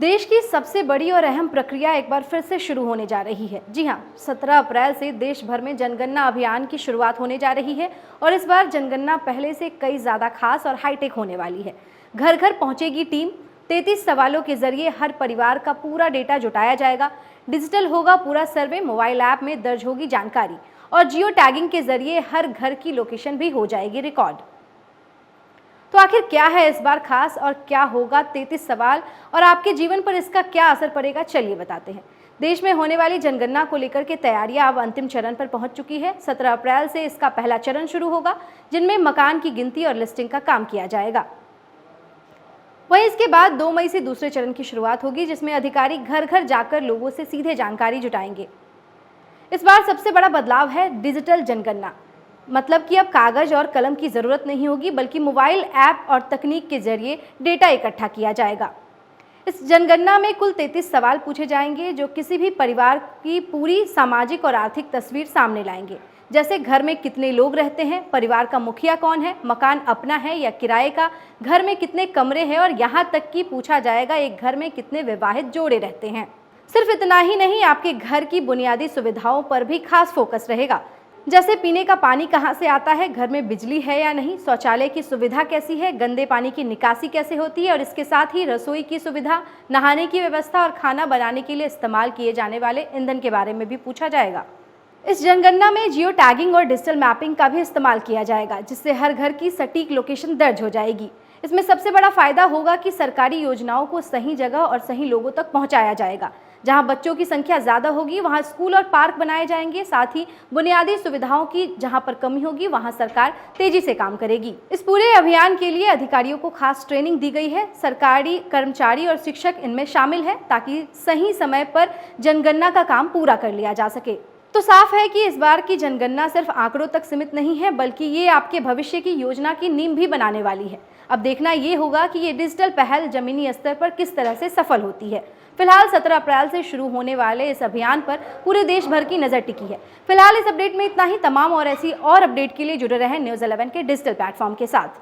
देश की सबसे बड़ी और अहम प्रक्रिया एक बार फिर से शुरू होने जा रही है। जी हां, 17 अप्रैल से देश भर में जनगणना अभियान की शुरुआत होने जा रही है और इस बार जनगणना पहले से कई ज्यादा खास और हाईटेक होने वाली है। घर घर पहुंचेगी टीम, 33 सवालों के जरिए हर परिवार का पूरा डेटा जुटाया जाएगा। डिजिटल होगा पूरा सर्वे, मोबाइल ऐप में दर्ज होगी जानकारी और जियो टैगिंग के जरिए हर घर की लोकेशन भी हो जाएगी रिकॉर्ड। तो आखिर क्या है इस बार खास और क्या होगा 33 सवाल और आपके जीवन पर इसका क्या असर पड़ेगा, चलिए बताते हैं। देश में होने वाली जनगणना को लेकर के तैयारियां अब अंतिम चरण पर पहुंच चुकी है। 17 अप्रैल से इसका पहला चरण शुरू होगा, जिनमें मकान की गिनती और लिस्टिंग का काम किया जाएगा। वहीं इसके बाद 2 मई से दूसरे चरण की शुरुआत होगी, जिसमें अधिकारी घर घर जाकर लोगों से सीधे जानकारी जुटाएंगे। इस बार सबसे बड़ा बदलाव है डिजिटल जनगणना, मतलब कि अब कागज और कलम की जरूरत नहीं होगी, बल्कि मोबाइल ऐप और तकनीक के जरिए डेटा इकट्ठा किया जाएगा। इस जनगणना में कुल 33 सवाल पूछे जाएंगे, जो किसी भी परिवार की पूरी सामाजिक और आर्थिक तस्वीर सामने लाएंगे। जैसे घर में कितने लोग रहते हैं, परिवार का मुखिया कौन है, मकान अपना है या किराए का, घर में कितने कमरे हैं और यहाँ तक कि पूछा जाएगा एक घर में कितने विवाहित जोड़े रहते हैं। सिर्फ इतना ही नहीं, आपके घर की बुनियादी सुविधाओं पर भी खास फोकस रहेगा। जैसे पीने का पानी कहाँ से आता है, घर में बिजली है या नहीं, शौचालय की सुविधा कैसी है, गंदे पानी की निकासी कैसे होती है और इसके साथ ही रसोई की सुविधा, नहाने की व्यवस्था और खाना बनाने के लिए इस्तेमाल किए जाने वाले ईंधन के बारे में भी पूछा जाएगा। इस जनगणना में जियो टैगिंग और डिजिटल मैपिंग का भी इस्तेमाल किया जाएगा, जिससे हर घर की सटीक लोकेशन दर्ज हो जाएगी। इसमें सबसे बड़ा फायदा होगा कि सरकारी योजनाओं को सही जगह और सही लोगों तक पहुंचाया जाएगा। जहां बच्चों की संख्या ज्यादा होगी, वहां स्कूल और पार्क बनाए जाएंगे। साथ ही बुनियादी सुविधाओं की जहां पर कमी होगी, वहां सरकार तेजी से काम करेगी। इस पूरे अभियान के लिए अधिकारियों को खास ट्रेनिंग दी गई है। सरकारी कर्मचारी और शिक्षक इनमें शामिल है, ताकि सही समय पर जनगणना का काम पूरा कर लिया जा सके। तो साफ है कि इस बार की जनगणना सिर्फ आंकड़ों तक सीमित नहीं है, बल्कि ये आपके भविष्य की योजना की नींव भी बनाने वाली है। अब देखना ये होगा कि ये डिजिटल पहल जमीनी स्तर पर किस तरह से सफल होती है। फिलहाल 17 अप्रैल से शुरू होने वाले इस अभियान पर पूरे देश भर की नजर टिकी है। फिलहाल इस अपडेट में इतना ही। तमाम और ऐसी और अपडेट के लिए जुड़े रहें न्यूज़ 11 के डिजिटल प्लेटफॉर्म के साथ।